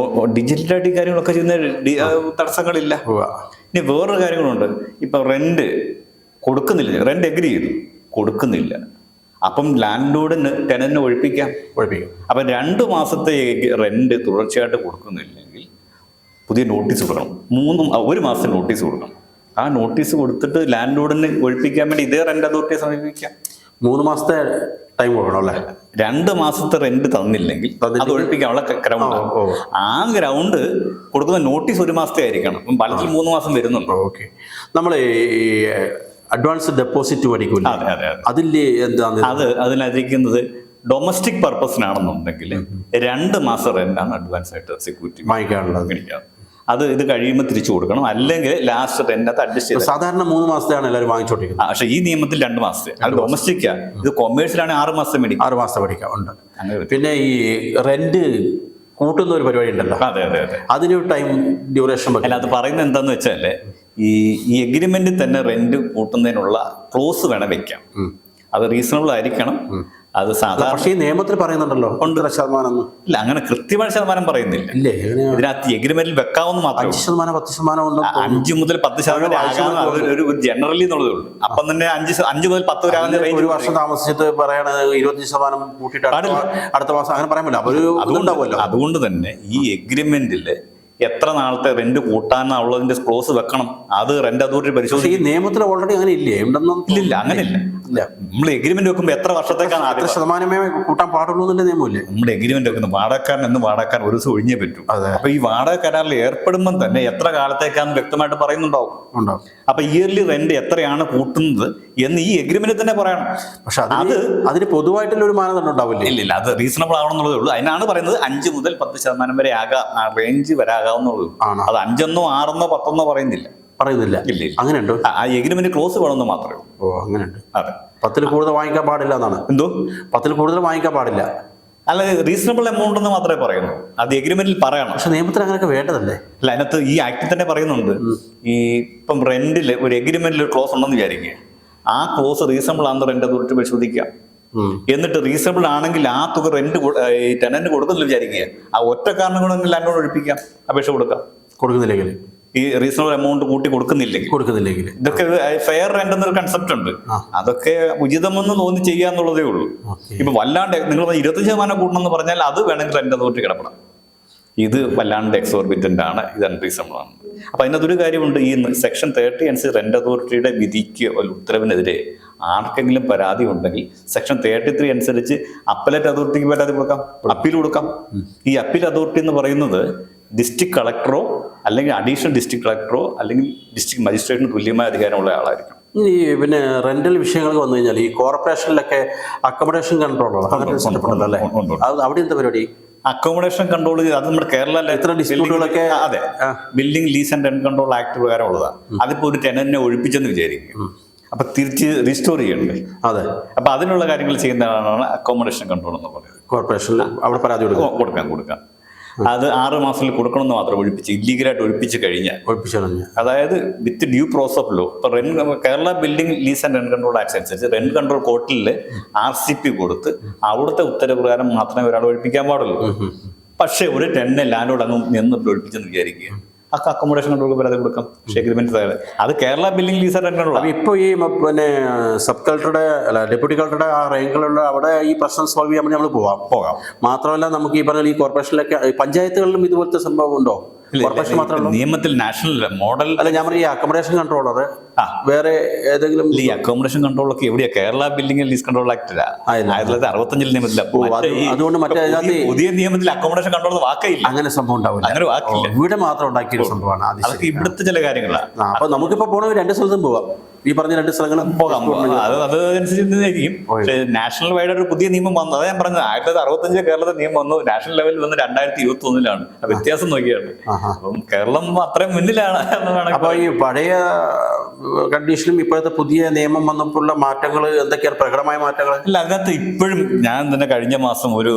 ഡിജിറ്റലായിട്ട് ഈ കാര്യങ്ങളൊക്കെ ചെയ്യുന്ന തടസ്സങ്ങളില്ല. ഇനി വേറൊരു കാര്യങ്ങളുണ്ട്. ഇപ്പൊ റെന്റ് കൊടുക്കുന്നില്ല, റെന്റ് എഗ്രി ചെയ്തു കൊടുക്കുന്നില്ല. അപ്പം ലാൻഡ് ലോഡിന് ടെനന്റിനെ ഒഴിപ്പിക്കാം. അപ്പം 2 മാസത്തെ റെന്റ് തുടർച്ചയായിട്ട് കൊടുക്കുന്നില്ലെങ്കിൽ പുതിയ നോട്ടീസ് കൊടുക്കണം. 1 മാസം നോട്ടീസ് കൊടുക്കണം. ആ നോട്ടീസ് കൊടുത്തിട്ട് ലാൻഡ് ലോഡിന് ഒഴിപ്പിക്കാൻ വേണ്ടി ഇതേ റെന്റ് അതോറിറ്റിയെ സമീപിക്കാം. 3 മാസത്തെ ടൈം കൊടുക്കണം അല്ലേ? 2 മാസത്തെ റെന്റ് തന്നില്ലെങ്കിൽ അത് ഒഴിപ്പിക്കാനുള്ള ഗ്രൗണ്ട്. ആ ഗ്രൗണ്ട് കൊടുക്കുന്ന നോട്ടീസ് 1 മാസത്തെ ആയിരിക്കണം. അപ്പം പലത്തിൽ 3 മാസം വരുന്നുണ്ട്. ഓക്കെ. നമ്മൾ ഈ അഡ്വാൻസ് ഡെപ്പോസിറ്റ് മേടിക്കൂല, അതില് എന്താണ് അതിനതിരിക്കുന്നത് ഡൊമസ്റ്റിക് പർപ്പസിനാണെന്നുണ്ടെങ്കിൽ 2 മാസം റെന്റാണ് അഡ്വാൻസ് ആയിട്ട് സെക്യൂരിറ്റി വാങ്ങിക്കാനുള്ളത്. അത് ഇത് കഴിയുമ്പോൾ തിരിച്ചു കൊടുക്കണം. അല്ലെങ്കിൽ ലാസ്റ്റ് റെന്റ് അഡ്ജസ്റ്റ് ചെയ്ത് സാധാരണ 3 മാസത്തെയാണ് എല്ലാവരും വാങ്ങിച്ചോണ്ടിരിക്കുന്നത്. പക്ഷേ ഈ നിയമത്തിൽ 2 മാസത്തെ. അത് ഡൊമസ്റ്റിക്കാ. ഇത് കൊമേഴ്സിലാണ് 6 മാസം മേടിക്കും. 6 മാസം മേടിക്കാം ഉണ്ട്. പിന്നെ ഈ റെന്റ് കൂട്ടുന്ന ഒരു പരിപാടി ഉണ്ടല്ലോ, അതെ, അതിന് ടൈം ഡ്യൂറേഷൻ അല്ല. അത് പറയുന്നത് എന്താന്ന് വെച്ചാൽ ഈ എഗ്രിമെന്റിൽ തന്നെ റെന്റ് കൂട്ടുന്നതിനുള്ള ക്ലോസ് വേണം വെക്കാം. അത് റീസണബിൾ ആയിരിക്കണം. അത് സാധാരണ പക്ഷേ ഈ നിയമത്തിൽ പറയുന്നുണ്ടല്ലോ 1% ഇല്ല, അങ്ങനെ കൃത്യമായ ശതമാനം പറയുന്നില്ല. ഇതിനകത്ത് എഗ്രിമെന്റിൽ വെക്കാവുന്ന മാത്രം 5%, 10% ഉണ്ട്. 5 മുതൽ 10% ഒരു ജനറലി എന്നുള്ളതേ ഉള്ളൂ. അപ്പം തന്നെ 5 മുതൽ 10 വരെ ആവുന്ന ഒരു വർഷം താമസിച്ചിട്ട് പറയണത് 25% കൂട്ടിയിട്ട് അടുത്ത മാസം അങ്ങനെ പറയാൻ പറ്റില്ല. അതുകൊണ്ട് തന്നെ ഈ എഗ്രിമെന്റില് എത്ര നാളത്തെ റെന്റ് കൂട്ടാനുള്ളതിന്റെ ക്ലോസ് വെക്കണം. അത് റെന്റ് അതോറിറ്റി പരിശോധിക്കും. ഈ നിയമത്തിൽ ഓൾറെഡി അങ്ങനെ ഇല്ലേ? ഇല്ല, അങ്ങനെയില്ല. നമ്മൾ എഗ്രിമെന്റ് വെക്കുമ്പോൾ എത്ര വർഷത്തേക്കാണ് 1% കൂട്ടാൻ പാടുള്ളൂ എന്നല്ലേ നിയമമില്ലേ? നമ്മുടെ എഗ്രിമെന്റ് വെക്കുന്നത് വാടകക്കാരൻ ഒരു ദിവസം ഒഴിഞ്ഞേ പറ്റൂ. അപ്പൊ ഈ വാടക കരാറിൽ ഏർപ്പെടുമ്പോൾ തന്നെ എത്ര കാലത്തേക്കാന്ന് വ്യക്തമായിട്ട് പറയുന്നുണ്ടാവും. അപ്പൊ ഇയർലി റെന്റ് എത്രയാണ് കൂട്ടുന്നത് എന്ന് ഈ എഗ്രിമെന്റിൽ തന്നെ പറയണം. പക്ഷെ അതിന് പൊതുവായിട്ടുള്ള ഒരു മാനദണ്ഡം ഉണ്ടാവില്ല. ഇല്ല, അത് റീസണബിൾ ആവണമെന്നുള്ളതേ ഉള്ളൂ. അതിനാണ് പറയുന്നത് 5 മുതൽ 10% വരെ ആകാം, ആ റേഞ്ച് വരാകാവുന്നുള്ളൂ. അത് 5 6 10 പറയുന്നില്ല. ഇല്ല. അങ്ങനെയുണ്ടോ? ആ എഗ്രിമെന്റ് ക്ലോസ് വേണമെന്ന് മാത്രമേ ഉള്ളൂ. ഓ, അങ്ങനെയുണ്ട്. അതെ. 10 കൂടുതൽ വാങ്ങിക്കാൻ പാടില്ല എന്നാണ്. എന്തോ 10 കൂടുതൽ വാങ്ങിക്കാൻ പാടില്ല. അല്ല, റീസണബിൾ എമൗണ്ട് എന്ന് മാത്രമേ പറയുന്നു. അത് എഗ്രിമെന്റിൽ പറയണം. പക്ഷെ നിയമത്തിൽ അങ്ങനെയൊക്കെ വേണ്ടതല്ലേ? അല്ല, അതിനകത്ത് ഈ ആക്ടിൽ തന്നെ പറയുന്നുണ്ട്. ഈ ഇപ്പം റെന്റിൽ ഒരു എഗ്രിമെന്റിൽ ഒരു ക്ലോസ് ഉണ്ടെന്ന് വിചാരിക്കുക. ആ ക്ലോസ് റീസണബിൾ ആണെന്ന് റെന്റ് അതോറിറ്റി പരിശോധിക്കാം. എന്നിട്ട് റീസണബിൾ ആണെങ്കിൽ ആ തുക ടെനന്റ് കൊടുക്കുന്നില്ല വിചാരിക്കുക. ആ ഒറ്റ കാരണം കൊണ്ട് ലാൻഡ് ഒഴിപ്പിക്കാം, അപേക്ഷ കൊടുക്കുന്നില്ലെങ്കിൽ, ഈ റീസണബിൾ എമൗണ്ട് കൂട്ടി കൊടുക്കുന്നില്ലെങ്കിൽ ഇതൊക്കെ ഫെയർ റെന്റ് എന്നൊരു കൺസെപ്റ്റ് ഉണ്ട്. അതൊക്കെ ഉചിതമെന്ന് തോന്നി ചെയ്യാന്നുള്ളതേ ഉള്ളൂ. ഇപ്പൊ വല്ലാണ്ട് നിങ്ങൾ 25% കൂട്ടണം എന്ന് പറഞ്ഞാൽ അത് വേണമെങ്കിൽ റെന്റ് അതോറിറ്റി കിടപ്പണം. ഇത് വല്ലാണ്ട് എക്സോർബിറ്റന്റ് ആണ്, ഇത് അൺറീസണബിൾ ആണ്. അപ്പൊ അതിനകത്തൊരു കാര്യമുണ്ട്. ഈ സെക്ഷൻ 30 അനുസരിച്ച് റെന്റ് അതോറിറ്റിയുടെ വിധിക്ക് ഉത്തരവിനെതിരെ ആർക്കെങ്കിലും പരാതി ഉണ്ടെങ്കിൽ സെക്ഷൻ 33 അനുസരിച്ച് അപ്പലേറ്റ് അതോറിറ്റിക്ക് പരാതി കൊടുക്കാം, അപ്പീൽ കൊടുക്കാം. ഈ അപ്പീൽ അതോറിറ്റി എന്ന് പറയുന്നത് ഡിസ്ട്രിക്ട് കളക്ടറോ അല്ലെങ്കിൽ അഡീഷണൽ ഡിസ്ട്രിക്ട് കളക്ടറോ അല്ലെങ്കിൽ ഡിസ്ട്രിക്ട് മജിസ്ട്രേറ്റിന് തുല്യമായ അധികാരമുള്ള ആളായിരിക്കും. ഈ പിന്നെ റെന്റൽ വിഷയങ്ങൾ വന്നു കഴിഞ്ഞാൽ ഈ കോർപ്പറേഷനിലൊക്കെ അക്കോമഡേഷൻ കൺട്രോളോ അല്ലേ? അവിടെ എന്താ പരിപാടി? അക്കോമഡേഷൻ കൺട്രോൾ അത് നമ്മുടെ കേരള ഡിസ്പ്യൂട്ടുകളൊക്കെ, അതെ, building lease and rent control act പ്രകാരം ഉള്ളതാണ്. അതിപ്പോ ഒരു ടെനന്റിനെ ഒഴിപ്പിച്ചെന്ന് വിചാരിക്കും, അപ്പൊ തിരിച്ച് റീസ്റ്റോർ ചെയ്യണ്ടേ? അതെ. അപ്പൊ അതിനുള്ള കാര്യങ്ങൾ ചെയ്യുന്നതാണ് അക്കോമഡേഷൻ കൺട്രോൾ എന്ന് പറയുന്നത്. കോർപ്പറേഷനിൽ അവിടെ പരാതി കൊടുക്കാം. അത് 6 മാസത്തിൽ കൊടുക്കണമെന്ന് മാത്രം. ഇല്ലീഗലായിട്ട് ഒഴിപ്പിച്ച് കഴിഞ്ഞാൽ അതായത് with due process of law. ഇപ്പൊ Kerala building lease and rent control act അനുസരിച്ച് റെന്റ് കൺട്രോൾ കോർട്ടിൽ RCP കൊടുത്ത് അവിടുത്തെ ഉത്തരവ് പ്രകാരം മാത്രമേ ഒരാൾ ഒഴിപ്പിക്കാൻ പാടുള്ളൂ. പക്ഷെ ഒരു ടെന്നെ ലാൻഡോട് അങ്ങ് നിന്നിട്ട് ഒഴിപ്പിച്ചെന്ന് വിചാരിക്കുക, അക്കോമഡേഷൻ കൺട്രോൾ പരാതി കൊടുക്കാം. പക്ഷേ എഗ്രിമെന്റ് അത് Kerala building lease and rent control. അപ്പൊ ഇപ്പൊ ഈ പിന്നെ സബ് കളക്ടറുടെ ഡെപ്യൂട്ടി കളക്ടറുടെ ആ റേങ്കിലുള്ള അവിടെ ഈ പ്രശ്നം സോൾവ് ചെയ്യാൻ വേണ്ടി നമ്മൾ പോകാം. മാത്രമല്ല നമുക്ക് ഈ പറഞ്ഞ ഈ കോർപ്പറേഷനിലൊക്കെ പഞ്ചായത്തുകളിലും ഇതുപോലത്തെ സംഭവം ഉണ്ടോ? കോർപ്പറേഷൻ മാത്രമല്ല, നിയമത്തിൽ നാഷണൽ മോഡൽ അല്ല, ഞാൻ പറഞ്ഞ ഈ അക്കോമഡേഷൻ കൺട്രോളർ വേറെ ഏതെങ്കിലും ഈ അക്കോമഡേഷൻ കൺട്രോളൊക്കെ എവിടെയാ? കേരള ബിൽഡിംഗ് ലീസ് കൺട്രോൾ ആക്ടിലാ 1965 നിയമത്തില. അതുകൊണ്ട് പുതിയ നിയമത്തിൽ അക്കോമഡേഷൻ കൺട്രോൾ വാക്കയില്ല. അങ്ങനെ സംഭവം ഉണ്ടാവില്ല. അങ്ങനെ വാക്കില്ല. ഇവിടെ മാത്രം ഉണ്ടാക്കിയ സംഭവമാണ്. അതൊക്കെ ഇവിടുത്തെ ചില കാര്യങ്ങളാണ്. അപ്പൊ നമുക്കിപ്പോ പോകണമെങ്കിൽ 2 സ്ഥലത്തും പോവാം. ഈ പറഞ്ഞ 2 സ്ഥലങ്ങളും പോകാം. അതനുസരിച്ചിരിക്കും. പക്ഷേ നാഷണൽ വൈഡ് ഒരു പുതിയ നിയമം വന്നു. അതാ ഞാൻ പറഞ്ഞത് 1965 കേരളത്തിൽ നിയമം വന്നു. നാഷണൽ ലെവലിൽ വന്ന് 2021 വ്യത്യാസം നോക്കിയാണ്. അപ്പം കേരളം അത്രയും മുന്നിലാണ് എന്ന് വേണമെങ്കിൽ. അപ്പൊ ഈ പഴയ കണ്ടീഷനും ഇപ്പോഴത്തെ പുതിയ നിയമം വന്നപ്പോഴുള്ള മാറ്റങ്ങൾ എന്തൊക്കെയാണ്? പ്രകടമായ മാറ്റങ്ങൾ അല്ല, അതിനകത്ത് ഇപ്പോഴും ഞാൻ തന്നെ കഴിഞ്ഞ മാസം ഒരു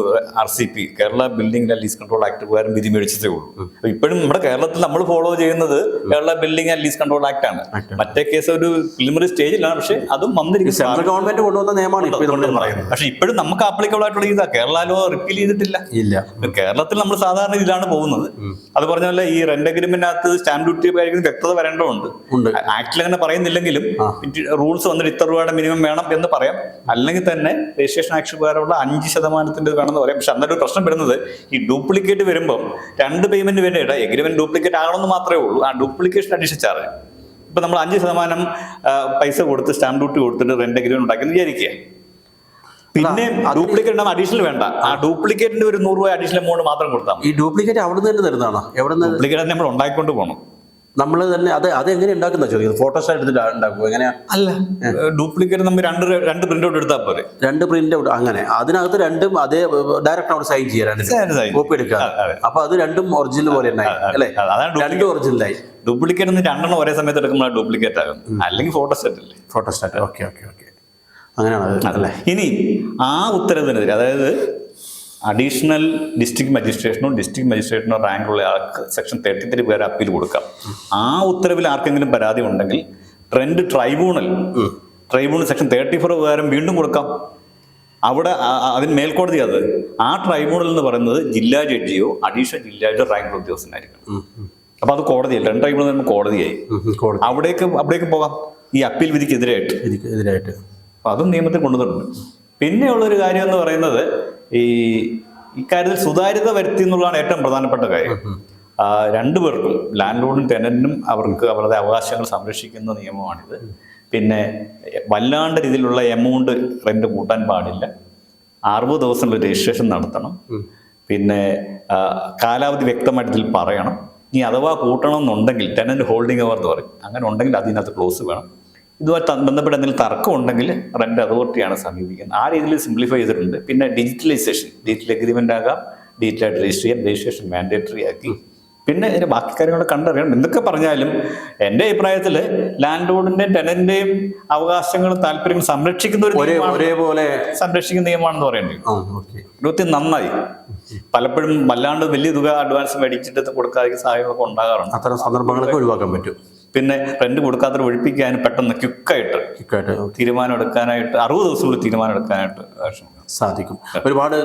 RCP Kerala building and lease control act പ്രകാരം വിധി മേടിച്ചതേ ഉള്ളൂ. ഇപ്പോഴും നമ്മുടെ കേരളത്തിൽ നമ്മൾ ഫോളോ ചെയ്യുന്നത് Kerala building and lease control act ആണ്. മറ്റേ കേസ് ഒരു പ്രിലിമിനറി സ്റ്റേജിലാണ്. പക്ഷെ അതും വന്നിരിക്കും. സെൻട്രൽ ഗവൺമെന്റ് കൊണ്ടുവന്ന നിയമമാണ് ഇപ്പോൾ നമ്മൾ പറയുന്നത്. പക്ഷെ ഇപ്പോഴും നമുക്ക് ആപ്ലിക്കബിൾ ആയിട്ടുള്ള ഇതാ. കേരള ലോ റിപ്പീൽ ചെയ്തിട്ടില്ല. ഇല്ല, കേരളത്തിൽ നമ്മൾ സാധാരണ ഇതിലാണ് പോകുന്നത്. അത് പറഞ്ഞ പോലെ ഈ റെന്റ് അഗ്രിമെന്റിനകത്ത് സ്റ്റാമ്പ് ഡ്യൂട്ടി കാര്യത്തിൽ വ്യക്തത വരേണ്ടതുണ്ട്. ആക്ടിൽ അങ്ങനെ പറയുന്നില്ലെങ്കിലും റൂൾസ് വന്നിട്ട് ഇത്ര രൂപയുടെ മിനിമം വേണം എന്ന് പറയാം. അല്ലെങ്കിൽ തന്നെ രജിസ്ട്രേഷൻ ആക്ട് പ്രകാരമുള്ള 5% വേണമെന്ന് പറയാം. പക്ഷെ അന്നൊരു പ്രശ്നം വരുന്നത് ഈ ഡ്യൂപ്ലിക്കേറ്റ് വരുമ്പോൾ 2 പേയ്മെന്റ് വേണ്ടിയിട്ട് എഗ്രിമെന്റ് ഡ്യൂപ്ലിക്കേറ്റ് ആകണമെന്ന് മാത്രമേ ഉള്ളൂ. ആ ഡ്യൂപ്ലിക്കേഷൻ അഡീഷൻ ചാർജ് ഇപ്പൊ നമ്മൾ 5% പൈസ കൊടുത്ത് സ്റ്റാമ്പ് ഡ്യൂട്ടി കൊടുത്തിട്ട് റെന്റ് അഗ്രിമെന്റ് ഉണ്ടാക്കിയെന്ന് വിചാരിക്കുക. പിന്നെ ഡ്യൂപ്ലിക്കേറ്റ് അഡീഷണൽ വേണ്ട. ആ ഡ്യൂപ്ലിക്കേറ്റിന്റെ ഒരു 100 രൂപ അഡീഷണൽ എമൗണ്ട് മാത്രം കൊടുത്താൽ ഈ ഡ്യൂപ്ലിക്കേറ്റ് അവിടെ നിന്ന് തന്നെ തരുന്നതാണോ? എവിടെ നിന്ന് ഡ്യൂപ്ലിക്കേറ്റ് നമ്മൾ ഉണ്ടാക്കിക്കൊണ്ട് പോകണം. നമ്മൾ തന്നെ അത് എങ്ങനെ ഉണ്ടാക്കുന്ന ചോദിക്കുന്നത്? ഫോട്ടോസ്റ്റാറ്റ് എടുത്തിട്ട് ഉണ്ടാക്കും? എങ്ങനെയാ? അല്ല, ഡ്യൂപ്ലിക്കേറ്റ് നമ്മൾ രണ്ട് പ്രിന്റ് ഔട്ട് എടുത്താൽ പോരെ. 2 പ്രിന്റ് ഔട്ട് അങ്ങനെ അതിനകത്ത് 2 അതേ ഡയറക്റ്റ് അവിടെ സൈൻ ചെയ്യാൻ കോപ്പി എടുക്കുക. അപ്പൊ അത് 2ഉം ഒറിജിനൽ പോലെ അല്ലേ? 2 ഒറിജിനലായി. ഡ്യൂപ്ലിക്കേറ്റ് 2 ഒരേ സമയത്ത് എടുക്കുമ്പോൾ ഡ്യൂപ്ലിക്കേറ്റ് ആകും. അല്ലെങ്കിൽ ഫോട്ടോസ്റ്റാറ്റ് അല്ലേ? ഫോട്ടോസ്റ്റാറ്റ്. ഓക്കെ ഓക്കെ ഓക്കെ, അങ്ങനെയാണ് അല്ലേ? ഇനി ആ ഉത്തരവിനെതിരെ, അതായത് അഡീഷണൽ ഡിസ്ട്രിക്ട് മജിസ്ട്രേഷനോ റാങ്കുള്ള ആൾക്ക് സെക്ഷൻ 33 പ്രകാരം അപ്പീൽ കൊടുക്കാം. ആ ഉത്തരവിൽ ആർക്കെങ്കിലും പരാതി ഉണ്ടെങ്കിൽ ട്രൈബ്യൂണൽ സെക്ഷൻ 34 പ്രകാരം വീണ്ടും കൊടുക്കാം. അവിടെ അതിന് മേൽക്കോടതി ആ ട്രൈബ്യൂണൽ എന്ന് പറയുന്നത് ജില്ലാ ജഡ്ജിയോ അഡീഷണൽ ജില്ലാ ജഡ്ജിയോ റാങ്കുള്ള ഉദ്യോഗസ്ഥനായിരിക്കും. അപ്പൊ അത് കോടതിയല്ല, ട്രൈബ്യൂണൽ നമ്മൾ കോടതിയായി. അവിടേക്ക് പോകാം ഈ അപ്പീൽ വിധിക്ക് എതിരായിട്ട്. അപ്പൊ അതും നിയമത്തിൽ കൊണ്ടുവന്നിട്ടുണ്ട്. പിന്നെയുള്ളൊരു കാര്യം എന്ന് പറയുന്നത് ഇക്കാര്യത്തിൽ സുതാര്യത വരുത്തി എന്നുള്ളതാണ് ഏറ്റവും പ്രധാനപ്പെട്ട കാര്യം. 2 പേർക്കും, ലാൻഡ് ലോർഡും ടെനന്റിനും അവർക്ക് അവരുടെ അവകാശങ്ങൾ സംരക്ഷിക്കുന്ന നിയമമാണിത്. പിന്നെ വല്ലാണ്ട് രീതിയിലുള്ള എമൗണ്ട് റെന്റ് കൂട്ടാൻ പാടില്ല. 60 ദിവസമുള്ള രജിസ്ട്രേഷൻ നടത്തണം. പിന്നെ കാലാവധി വ്യക്തമായിട്ട് ഇതിൽ പറയണം. ഇനി അഥവാ കൂട്ടണം എന്നുണ്ടെങ്കിൽ ടെനന്റ് ഹോൾഡിംഗ് അവർ എന്ന് പറയും. അങ്ങനെ ഉണ്ടെങ്കിൽ അതിനകത്ത് ക്ലോസ് വേണം. ഇതുമായിട്ട് ബന്ധപ്പെട്ട എന്തെങ്കിലും തർക്കം ഉണ്ടെങ്കിൽ റെന്റ് അതോറിറ്റിയാണ് സമീപിക്കുന്നത്. ആ രീതിയിൽ സിംപ്ലിഫൈ ചെയ്തിട്ടുണ്ട്. പിന്നെ ഡിജിറ്റൽ അഗ്രിമെന്റ് ആകാം, ഡിജിറ്റലായിട്ട് രജിസ്ട്രേഷൻ മാൻഡേറ്ററി ആക്കി. പിന്നെ ഇതിന്റെ ബാക്കി കാര്യങ്ങൾ കണ്ടറിയണം. എന്തൊക്കെ പറഞ്ഞാലും എൻ്റെ അഭിപ്രായത്തിൽ ലാൻഡ് ലോർഡിന്റെയും ടെനന്റിന്റെയും അവകാശങ്ങളും താല്പര്യങ്ങളും സംരക്ഷിക്കുന്ന ഒരേപോലെ സംരക്ഷിക്കുന്ന നിയമമാണെന്ന് പറയേണ്ടി വരും. നന്നായി. പലപ്പോഴും വല്ലാണ്ട് വലിയ തുക അഡ്വാൻസ് മേടിച്ചിട്ട് കൊടുക്കാതെ സാഹചര്യങ്ങളൊക്കെ ഉണ്ടാകാറുണ്ട്. അത്തരം സന്ദർഭങ്ങളൊക്കെ ഒഴിവാക്കാൻ പറ്റും. പിന്നെ റെന്റ് കൊടുക്കാത്ത ഒഴിപ്പിക്കാൻ പെട്ടെന്ന് ക്വിക്കായിട്ട് തീരുമാനം എടുക്കാനായിട്ട് 60 ദിവസങ്ങളിൽ തീരുമാനം എടുക്കാനായിട്ട് സാധിക്കും. ഒരുപാട്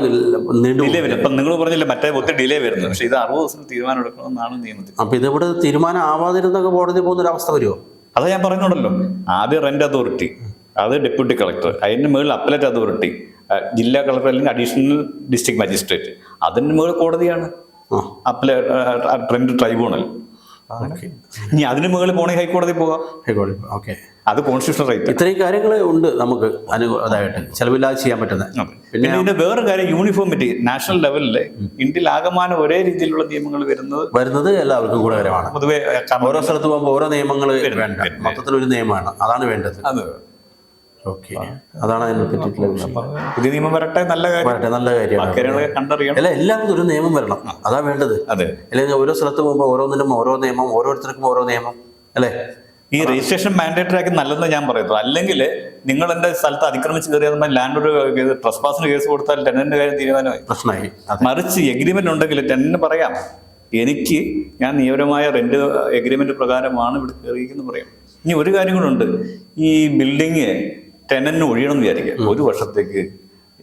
ഡിലേ വരും. ഇപ്പം നിങ്ങൾ പറഞ്ഞില്ല മറ്റേ ഒത്തിരി ഡിലേ വരുന്നു. പക്ഷേ ഇത് 60 ദിവസത്തിൽ തീരുമാനം എടുക്കണമെന്നാണ് നിയമത്തിൽ. അപ്പൊ ഇതിവിടെ തീരുമാനം ആവാതിരുന്നൊക്കെ കോടതി പോകുന്ന ഒരു അവസ്ഥ വരുമോ? അത് ഞാൻ പറഞ്ഞോണ്ടല്ലോ. ആദ്യം റെന്റ് അതോറിറ്റി, അത് ഡെപ്യൂട്ടി കളക്ടർ, അതിന് മുകളിൽ അപ്പലേറ്റ് അതോറിറ്റി, ജില്ലാ കളക്ടർ അല്ലെങ്കിൽ അഡീഷണൽ ഡിസ്ട്രിക്ട് മജിസ്ട്രേറ്റ്, അതിന് മുകളിൽ കോടതിയാണ് റെന്റ് ട്രൈബ്യൂണൽ. ഇനി അതിന് മുകളിൽ പോണെങ്കിൽ ഹൈക്കോടതി പോകാം. അത് കോൺസ്റ്റിറ്റ്യൂഷണൽ റൈറ്റ്. ഇത്രയും കാര്യങ്ങൾ ഉണ്ട് നമുക്ക് അതായിട്ട് ചെലവില്ലാതെ ചെയ്യാൻ പറ്റുന്നത്. പിന്നെ ഇതിന്റെ വേറെ കാര്യം യൂണിഫോമിറ്റി. നാഷണൽ ലെവലിൽ ഇന്ത്യയിൽ ആകമാനം ഒരേ രീതിയിലുള്ള നിയമങ്ങൾ വരുന്നത് എല്ലാവർക്കും ഗുണകരമാണ്. പൊതുവെ ഓരോ സ്ഥലത്ത് പോകുമ്പോൾ ഓരോ നിയമങ്ങൾ വേണ്ട, മൊത്തത്തിൽ ഒരു നിയമമാണ്. അതാണ് വേണ്ടത്. ഓക്കെ, അതാണ് അതിനെ പറ്റിയിട്ടുള്ള വിഷയം. പുതിയ നിയമം വരട്ടെ, നല്ല കാര്യമാണ്. കണ്ടറിയണം. അല്ല, എല്ലാവർക്കും ഒരു നിയമം വരണം, അതാ വേണ്ടത്. അല്ലെങ്കിൽ ഓരോ സ്ഥലത്ത് പോകുമ്പോൾ ഓരോന്നിനും ഓരോ നിയമം, ഓരോരുത്തർക്കും ഓരോ നിയമം അല്ലേ? ഈ രജിസ്ട്രേഷൻ മാൻഡേറ്ററി ആക്കി നല്ലതെന്ന് ഞാൻ പറയുന്നത്. അല്ലെങ്കിൽ നിങ്ങൾ എന്റെ സ്ഥലത്ത് അതിക്രമിച്ച് കയറിയാൽ ലാൻഡ് ഒരു ട്രസ്പാസിന് കേസ് കൊടുത്താൽ ടെനന്റിന്റെ കാര്യം തീരുമാനമായി, പ്രശ്നമായി. മറിച്ച് എഗ്രിമെന്റ് ഉണ്ടെങ്കിൽ ടെനന്റിന് പറയാം, ഞാൻ നിയമപരമായ റെന്റ് എഗ്രിമെന്റ് പ്രകാരമാണ് ഇവിടെ കയറിയിരിക്കുന്നത് പറയാം. ഇനി ഒരു കാര്യം കൂടെ, ഈ ബിൽഡിങ് ടെനന്റിന് ഒഴിയണം എന്ന് വിചാരിക്കുക. 1 വർഷത്തേക്ക്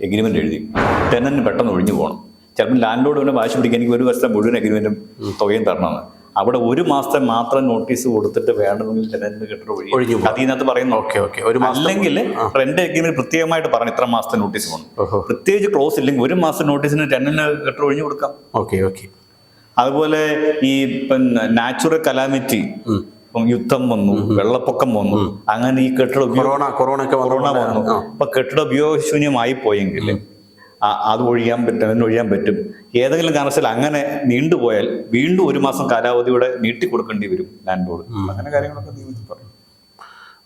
എഗ്രിമെന്റ് എഴുതി ടെനന്റിന് പെട്ടെന്ന് ഒഴിഞ്ഞു പോകണം. ചിലപ്പോൾ ലാൻഡ് ലോർഡ് പിന്നെ വാശി പിടിക്കുക, എനിക്ക് 1 വർഷത്തെ മുഴുവൻ എഗ്രിമെന്റും തുകയും തരണമെന്ന്. അവിടെ 1 മാസത്തെ മാത്രം നോട്ടീസ് കൊടുത്തിട്ട് വേണമെങ്കിൽ ടെനന്റിന് കെട്ടിടം ഒഴിഞ്ഞു. അതിനകത്ത് പറയുന്നു. അല്ലെങ്കിൽ റെന്റ് എഗ്രിമെന്റ് പ്രത്യേകമായിട്ട് പറഞ്ഞു ഇത്ര മാസത്തെ നോട്ടീസ് വേണം. പ്രത്യേകിച്ച് ക്ലോസ് ഇല്ലെങ്കിൽ 1 മാസത്തെ നോട്ടീസിന് ടെനന്റിന് കെട്ടിടം ഒഴിഞ്ഞു കൊടുക്കാം. അതുപോലെ ഈ നാച്ചുറൽ കലാമിറ്റി, യുദ്ധം വന്നു, വെള്ളപ്പൊക്കം വന്നു, അങ്ങനെ ഈ കൊറോണ വന്നു. അപ്പൊ കെട്ടിട ഉപയോഗശൂന്യമായി പോയെങ്കിൽ അത് ഒഴിയാൻ പറ്റും. ഏതെങ്കിലും കാരണവശാൽ അങ്ങനെ നീണ്ടുപോയാൽ വീണ്ടും 1 മാസം കാലാവധിയോടെ നീട്ടിക്കൊടുക്കേണ്ടി വരും ലാൻഡ് ലോർഡ്. അങ്ങനെ കാര്യങ്ങളൊക്കെ നിയമത്തിൽ പറയും.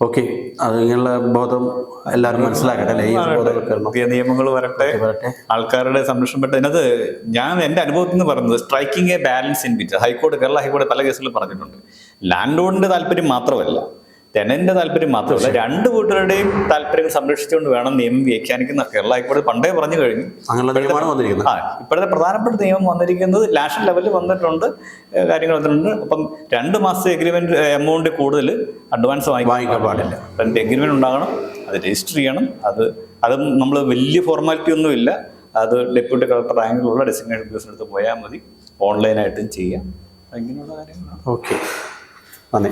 ഓക്കെ, അതിനുള്ള ബോധം എല്ലാവരും മനസ്സിലാക്കട്ടെ അല്ലേ? പുതിയ നിയമങ്ങൾ വരട്ടെ, ആൾക്കാരുടെ സംരക്ഷണം പറ്റേ. അതിനകത്ത് ഞാൻ എൻ്റെ അനുഭവത്തിൽ നിന്ന് പറയുന്നത് striking A balance in between. Kerala ഹൈക്കോടതി പല കേസുകളിൽ പറഞ്ഞിട്ടുണ്ട്. ലാൻഡ് ലോർഡിന്റെ താല്പര്യം മാത്രമല്ല, ടെനന്റിന്റെ താല്പര്യം മാത്രമല്ല രണ്ട് കൂട്ടരുടെയും താല്പര്യങ്ങൾ സംരക്ഷിച്ചുകൊണ്ട് വേണം നിയമം വ്യാഖ്യാനിക്കുന്ന കേരള ഹൈക്കോടതി പണ്ടേ പറഞ്ഞു കഴിഞ്ഞു. അങ്ങനെയുള്ള നിയമമാണ് വന്നിരിക്കുന്നത്. ഇപ്പോഴത്തെ പ്രധാനപ്പെട്ട നിയമം വന്നിരിക്കുന്നത് നാഷണൽ ലെവലിൽ വന്നിട്ടുണ്ട്, കാര്യങ്ങൾ വന്നിട്ടുണ്ട്. അപ്പം 2 മാസത്തെ എഗ്രിമെന്റ് എമൗണ്ട് കൂടുതൽ അഡ്വാൻസ് വാങ്ങിക്കാൻ പാടില്ല. അപ്പം എഗ്രിമെന്റ് ഉണ്ടാകണം, അത് രജിസ്റ്റർ ചെയ്യണം. അത് നമ്മൾ വലിയ ഫോർമാലിറ്റി ഒന്നുമില്ല. അത് ഡെപ്യൂട്ടി കളക്ടർ റാങ്കിലുള്ള ഡെസിഗ്നേഷൻ ഓഫീസറിന്റെ അടുത്ത് പോയാൽ മതി, ഓൺലൈനായിട്ടും ചെയ്യാം. അങ്ങനെയുള്ള കാര്യങ്ങളാണ്. ഓക്കെ, നന്ദി.